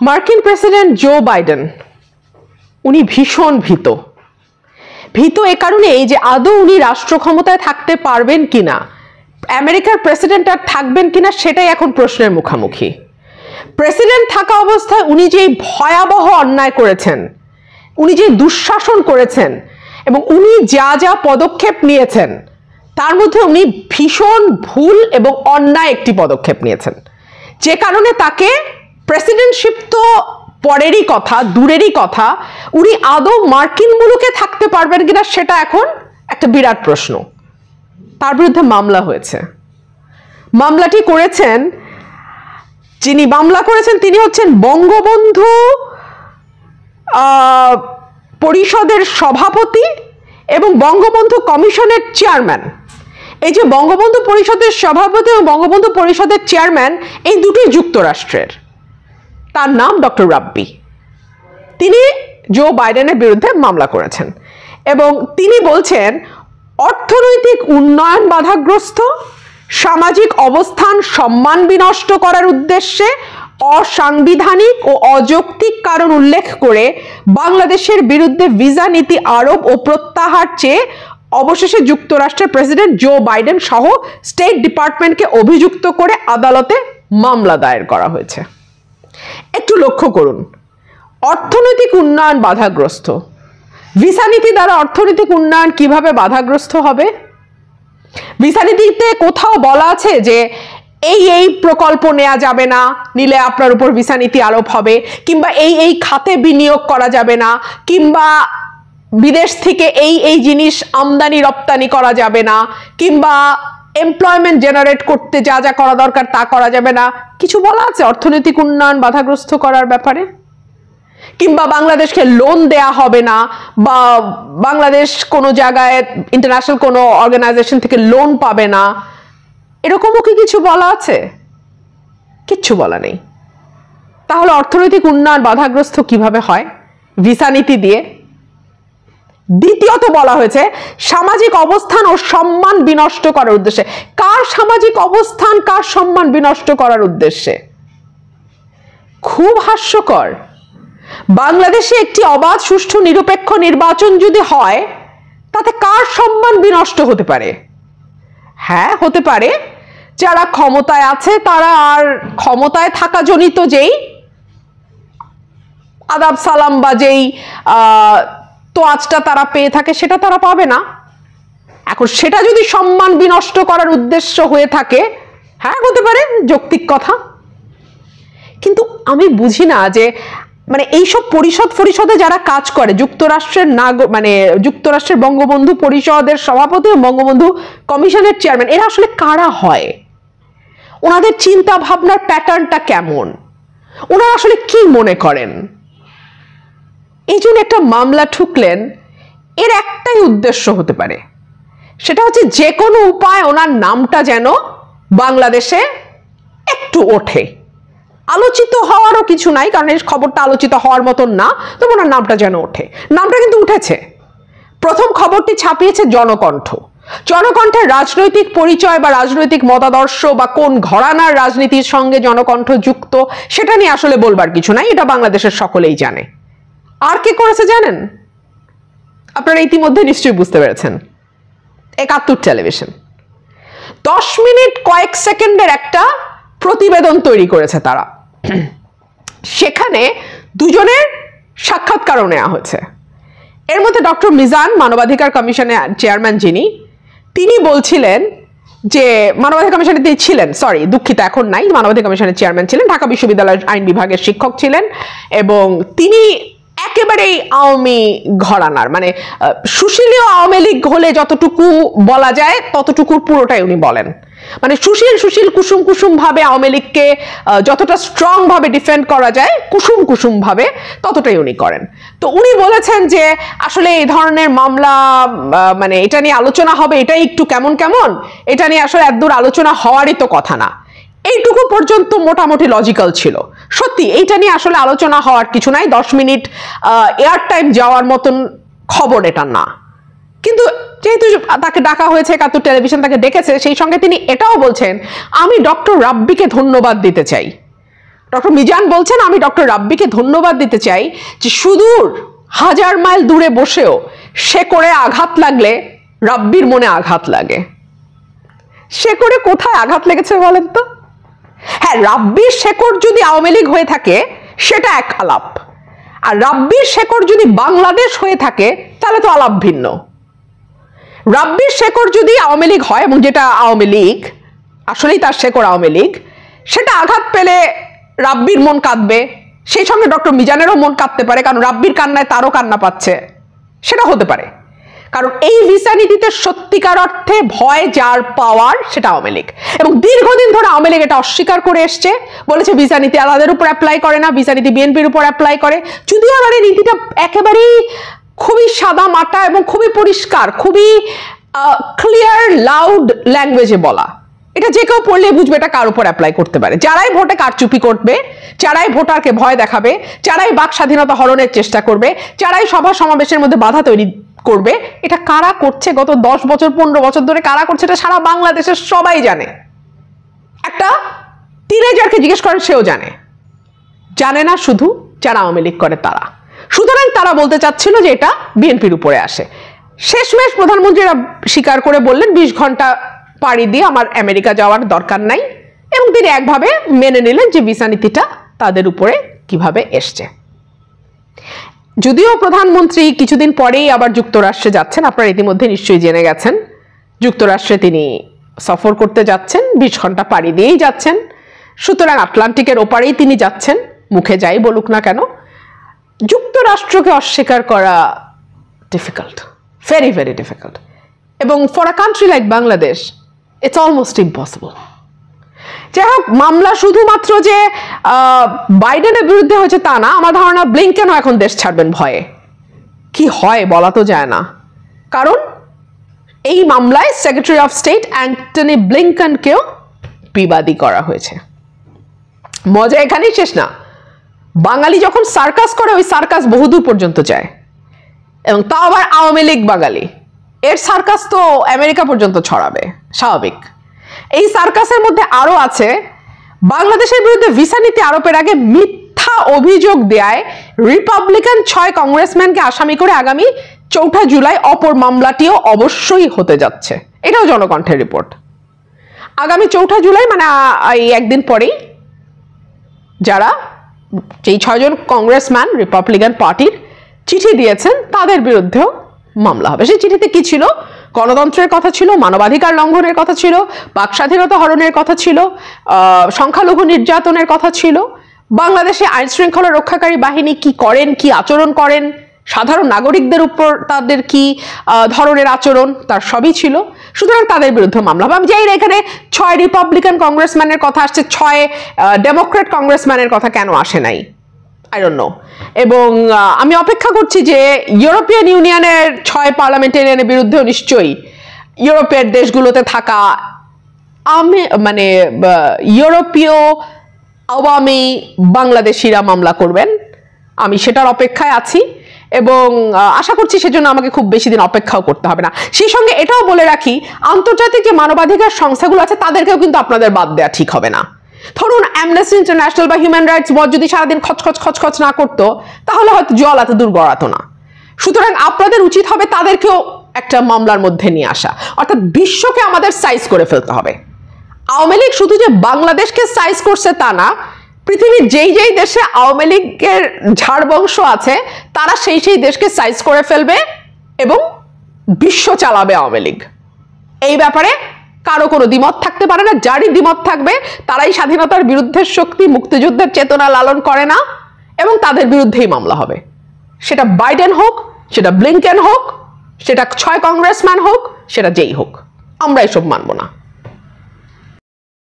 মার্কিন president Joe Biden উনি ভীষণ ভীত এ কারণেই যে আদৌ উনি রাষ্ট্র ক্ষমতায় থাকতে পারবেন কিনা, আমেরিকার প্রেসিডেন্ট আর থাকবেন কিনা সেটাই এখন প্রশ্নের মুখোমুখি। প্রেসিডেন্ট থাকা অবস্থায় উনি যে ভয়াবহ অন্যায় করেছেন, উনি যে দুঃশাসন করেছেন এবং উনি যা যা পদক্ষেপ নিয়েছেন তার মধ্যে উনি ভীষণ ভুল এবং অন্যায় একটি পদক্ষেপ নিয়েছেন, যে কারণে তাকে প্রেসিডেন্টশিপ তো পরেরই কথা, দূরেরই কথা, উনি আদৌ মার্কিন মুলুকে থাকতে পারবেন কিনা সেটা এখন একটা বিরাট প্রশ্ন। তার বিরুদ্ধে মামলা হয়েছে। মামলাটি করেছেন, যিনি মামলা করেছেন তিনি হচ্ছেন বঙ্গবন্ধু পরিষদের সভাপতি এবং বঙ্গবন্ধু কমিশনের চেয়ারম্যান। এই যে বঙ্গবন্ধু পরিষদের সভাপতি এবং বঙ্গবন্ধু পরিষদের চেয়ারম্যান, এই দুটোই যুক্তরাষ্ট্রের। তার নাম ডক্টর রাব্বি। তিনি জো বাইডেনের বিরুদ্ধে মামলা করেছেন এবং তিনি বলছেন অর্থনৈতিক উন্নয়ন বাধাগ্রস্ত, সামাজিক অবস্থান সম্মান বিনষ্ট করার উদ্দেশ্যে অসাংবিধানিক ও অযৌক্তিক কারণ উল্লেখ করে বাংলাদেশের বিরুদ্ধে ভিসা নীতি আরোপ ও প্রত্যাহার চেয়ে অবশেষে যুক্তরাষ্ট্রের প্রেসিডেন্ট জো বাইডেন সহ স্টেট ডিপার্টমেন্টকে অভিযুক্ত করে আদালতে মামলা দায়ের করা হয়েছে। একটু লক্ষ্য করুন, অর্থনৈতিক উন্নয়ন বাধাগ্রস্ত, ভিসা নীতি দ্বারা অর্থনৈতিক উন্নয়ন কিভাবে বাধাগ্রস্ত হবে? ভিসা নীতিতে কোথাও বলা আছে যে এই প্রকল্প নেওয়া যাবে না, নিলে আপনার উপর ভিসা নীতি আরোপ হবে, কিংবা এই খাতে বিনিয়োগ করা যাবে না, কিংবা বিদেশ থেকে এই জিনিস আমদানি রপ্তানি করা যাবে না, কিংবা এমপ্লয়মেন্ট জেনারেট করতে যা যা করা দরকার তা করা যাবে না? কিছু বলা আছে অর্থনৈতিক উন্নয়ন বাধাগ্রস্ত করার ব্যাপারে? কিংবা বাংলাদেশকে লোন দেয়া হবে না, বা বাংলাদেশ কোনো জায়গায় ইন্টারন্যাশনাল কোনো অর্গানাইজেশন থেকে লোন পাবে না, এরকমও কি কিছু বলা আছে? কিচ্ছু বলা নেই। তাহলে অর্থনৈতিক উন্নয়ন বাধাগ্রস্ত কিভাবে হয়? ভিসা নীতি দিয়ে। দ্বিতীয়ত বলা হয়েছে সামাজিক অবস্থান ও সম্মান বিনষ্ট করার উদ্দেশ্যে। কার সামাজিক অবস্থান, কার সম্মান বিনষ্ট করার উদ্দেশ্যে? খুব হাস্যকর। বাংলাদেশে একটি অবাধ, সুষ্ঠু, নিরপেক্ষ নির্বাচন যদি হয়, তাতে কার সম্মান বিনষ্ট হতে পারে? হ্যাঁ, হতে পারে যারা ক্ষমতায় আছে তারা আর ক্ষমতায় থাকা জনিত যেই আদাব সালাম বা যেই তোয়াজটা তারা পেয়ে থাকে সেটা তারা পাবে না। এখন সেটা যদি সম্মান বিনষ্ট করার উদ্দেশ্য হয়ে থাকে, হ্যাঁ হতে পারে, যৌক্তিক কথা। কিন্তু আমি বুঝি না যে মানে এইসব পরিষদে যারা কাজ করে, যুক্তরাষ্ট্রের যুক্তরাষ্ট্রের বঙ্গবন্ধু পরিষদের সভাপতি ও বঙ্গবন্ধু কমিশনের চেয়ারম্যান, এরা আসলে কারা হয়? ওনাদের চিন্তা ভাবনার প্যাটার্নটা কেমন? ওনারা আসলে কি মনে করেন? এই জন্য একটা মামলা ঠুকলেন, এর একটাই উদ্দেশ্য হতে পারে, সেটা হচ্ছে যে কোনো উপায় ওনার নামটা যেন বাংলাদেশে একটু ওঠে। আলোচিত হওয়ারও কিছু নাই, কারণ এই খবরটা আলোচিত হওয়ার মতন না, তবে ওনার নামটা যেন ওঠে। নামটা কিন্তু উঠেছে। প্রথম খবরটি ছাপিয়েছে জনকণ্ঠ। জনকণ্ঠের রাজনৈতিক পরিচয় বা রাজনৈতিক মতাদর্শ বা কোন ঘরানার রাজনীতির সঙ্গে জনকণ্ঠ যুক্ত সেটা নিয়ে আসলে বলবার কিছু নাই, এটা বাংলাদেশের সকলেই জানে। আর কে করেছে জানেন? আপনারা ইতিমধ্যে নিশ্চয়ই বুঝতে পেরেছেন, ৭১ টেলিভিশন 10 মিনিট কয়েক সেকেন্ডের একটা প্রতিবেদন তৈরি করেছে তারা। সেখানে দুজনের সাক্ষাৎকারও নেওয়া হয়েছে। এর মধ্যে ডক্টর মিজান, মানবাধিকার কমিশনের চেয়ারম্যান যিনি, তিনি বলছিলেন যে মানবাধিকার কমিশনে তিনি ছিলেন, দুঃখিত এখন নাই, মানবাধিকার কমিশনের চেয়ারম্যান ছিলেন, ঢাকা বিশ্ববিদ্যালয়ের আইন বিভাগের শিক্ষক ছিলেন এবং তিনি একেবারেই আওয়ামী ঘরানার, মানে সুশীলীয় আওয়ামী লীগ হলে যতটুকু বলা যায় ততটুকুর পুরোটাই উনি বলেন। মানে সুশীল কুসুম ভাবে আওয়ামী লীগকে যতটা স্ট্রং ভাবে ডিফেন্ড করা যায় কুসুম ভাবে ততটাই উনি করেন। তো উনি বলেছেন যে আসলে এই ধরনের মামলা মানে এটা নিয়ে আলোচনা হবে, এটাই একটু কেমন এটা নিয়ে আসলে এতদূর আলোচনা হওয়ারই তো কথা না। এইটুকু পর্যন্ত মোটামুটি লজিক্যাল ছিল। সত্যি এইটা নিয়ে আসলে আলোচনা হওয়ার কিছু নাই, 10 মিনিট এয়ার টাইম যাওয়ার মতন খবর এটা না। কিন্তু যেহেতু তাকে ডাকা হয়েছে, ৭১ টেলিভিশন তাকে ডেকেছে, সেই সঙ্গে তিনি এটাও বলছেন আমি ডক্টর রাব্বিকে ধন্যবাদ দিতে চাই। ডক্টর মিজান বলছেন, আমি ডক্টর রাব্বিকে ধন্যবাদ দিতে চাই যে সুদূর 1000 মাইল দূরে বসেও শেকড়ে আঘাত লাগলে রাব্বির মনে আঘাত লাগে। শেকড়ে কোথায় আঘাত লেগেছে বলেন তো? হ্যাঁ, রাব্বির শেকড় যদি আওয়ামী লীগ হয়ে থাকে সেটা এক আলাপ, আর রাব্বির শেকড় যদি বাংলাদেশ হয়ে থাকে তাহলে তো আলাপ ভিন্ন। রাব্বির শেকড় যদি আওয়ামী লীগ হয়, এবং যেটা আওয়ামী লীগ, আসলেই তার শেকড় আওয়ামী লীগ, সেটা আঘাত পেলে রাব্বির মন কাঁদবে, সেই সঙ্গে ডক্টর মিজানেরও মন কাঁদতে পারে, কারণ রাব্বির কান্নায় তারও কান্না পাচ্ছে, সেটা হতে পারে। কারণ এই ভিসা নীতিতে সত্যিকার অর্থে ভয় যার পাওয়ার সেটা আওয়ামী লীগ, এবং দীর্ঘদিন ধরে আওয়ামী লীগ এটা অস্বীকার করে এসছে, বলেছে ভিসা নীতি আলাদের উপর অ্যাপ্লাই করে না, ভিসা নীতি বিএনপির উপর অ্যাপ্লাই করে। যদিও আমার এই নীতিটা একেবারেই খুবই সাদা মাটা এবং খুবই পরিষ্কার, খুবই ক্লিয়ার লাউড ল্যাঙ্গুয়েজে বলা, এটা যে কেউ পড়লে বুঝবে এটা কার উপর অ্যাপ্লাই করতে পারে। যারাই ভোটে কারচুপি করবে, যারাই ভোটারকে ভয় দেখাবে, যারাই বাক স্বাধীনতা হরণের চেষ্টা করবে, যারাই সভা সমাবেশের মধ্যে বাধা তৈরি করবে, এটা কারা করছে গত 10 বছর 15 বছর ধরে কারা করছে এটা সারা বাংলাদেশের সবাই জানে। একটা টিনেজারকে জিজ্ঞেস করেন, সেও জানে। জানে না শুধু যারা আওয়ামী লীগ করে তারা। সুতরাং তারা বলতে চাচ্ছিল যে এটা বিএনপির উপরে আসে। শেষমেশ প্রধানমন্ত্রীরা স্বীকার করে বললেন 20 ঘন্টা পাড়ি দিয়ে আমার আমেরিকা যাওয়ার দরকার নাই, এবং তিনি একভাবে মেনে নিলেন যে ভিসা নীতিটা তাদের উপরে কিভাবে এসছে। যদিও প্রধানমন্ত্রী কিছুদিন পরেই আবার যুক্তরাষ্ট্রে যাচ্ছেন, আপনারা ইতিমধ্যে নিশ্চয়ই জেনে গেছেন, যুক্তরাষ্ট্রে তিনি সফর করতে যাচ্ছেন, 20 ঘন্টা পাড়ি দিয়েই যাচ্ছেন। সুতরাং আটলান্টিকের ওপারেই তিনি যাচ্ছেন, মুখে যাই বলুক না কেন। যুক্তরাষ্ট্রকে অস্বীকার করা ডিফিকাল্ট, ভেরি ভেরি ডিফিকাল্ট, এবং for a country like Bangladesh it's almost impossible. যাই হোক, মামলা শুধুমাত্র যে বাইডেনের বিরুদ্ধে হয়েছে তা না, আমার ধারণা ব্লিংকেনও এখন দেশ ছাড়বেন ভয়ে। কি হয় বলা তো যায় না, কারণ এই মামলায় সেক্রেটারি অফ স্টেট অ্যান্টনি ব্লিংকেনকেও বিবাদী করা হয়েছে। মজা এখানেই শেষ না, বাঙালি যখন সার্কাস করে ওই সার্কাস বহুদূর পর্যন্ত যায়, এবং তাও আবার আওয়ামী লীগ বাঙালি, এর সার্কাস তো আমেরিকা পর্যন্ত ছড়াবে, স্বাভাবিক। এই সার্কাসের মধ্যে আরো আছে বাংলাদেশের বিরুদ্ধে ভিসা নীতি আরোপের আগে মিথ্যা অভিযোগ দেয় রিপাবলিকান 6 কংগ্রেসম্যানকে আসামি করে আগামী 4 জুলাই অপর মামলাটিও অবশ্যই হতে যাচ্ছে। এটাও জনকণ্ঠের রিপোর্ট। আগামী 4 জুলাই মানে এই একদিন পরেই যারা যেই 6 জন কংগ্রেসম্যান রিপাবলিকান পার্টির চিঠি দিয়েছেন তাদের বিরুদ্ধেও মামলা হবে। সেই চিঠিতে কি ছিল? গণতন্ত্রের কথা ছিল, মানবাধিকার লঙ্ঘনের কথা ছিল, বাক স্বাধীনতা হরণের কথা ছিল, সংখ্যালঘু নির্যাতনের কথা ছিল, বাংলাদেশে আইন শৃঙ্খলা রক্ষাকারী বাহিনী কি করেন, কি আচরণ করেন, সাধারণ নাগরিকদের উপর তাদের কি ধরনের আচরণ, তার সবই ছিল। সুতরাং তাদের বিরুদ্ধে মামলা হবে। আমি জানি না এখানে 6 রিপাবলিকান কংগ্রেসম্যানের কথা আসছে, 6 ডেমোক্রেট কংগ্রেসম্যানের কথা কেন আসে নাই, আই ডোন্ট নো। এবং আমি অপেক্ষা করছি যে ইউরোপিয়ান ইউনিয়নের 6 পার্লামেন্টারিয়ানের বিরুদ্ধেও নিশ্চয়ই ইউরোপের দেশগুলোতে থাকা মানে ইউরোপীয় আওয়ামী বাংলাদেশিরা মামলা করবেন। আমি সেটার অপেক্ষায় আছি, এবং আশা করছি সেজন্য আমাকে খুব বেশি দিন অপেক্ষাও করতে হবে না। সেই সঙ্গে এটাও বলে রাখি, আন্তর্জাতিক যে মানবাধিকার সংস্থাগুলো আছে তাদেরকেও কিন্তু আপনাদের বাদ দেওয়া ঠিক হবে না। ধরুন অ্যামনেস্টি ইন্টারন্যাশনাল বা হিউম্যান রাইটস ওয়াচ যদি সারাদিন খচখচ না করতো, তাহলে হয়তো জল এত দূর গড়াতো না। সুতরাং আপনাদের উচিত হবে তাদেরকেও একটা মামলার মধ্যে নিয়ে আসা, অর্থাৎ বিশ্বকে আমাদের সাইজ করে ফেলতে হবে। আওয়ামী লীগ শুধু যে বাংলাদেশকে সাইজ করছে তা না, পৃথিবীর যেই যেই দেশে আওয়ামী লীগের ঝাড় বংশ আছে তারা সেই সেই দেশকে সাইজ করে ফেলবে এবং বিশ্ব চালাবে আওয়ামী লীগ। এই ব্যাপারে কারো কোনো দ্বিমত থাকতে পারে না। যারই দ্বিমত থাকবে তারাই স্বাধীনতার বিরুদ্ধের শক্তি, মুক্তিযুদ্ধের চেতনা লালন করে না, এবং তাদের বিরুদ্ধেই মামলা হবে। সেটা বাইডেন হোক, সেটা ব্লিংকেন হোক, সেটা 6 কংগ্রেসম্যান হোক, সেটা যেই হোক, আমরা এসব মানব না।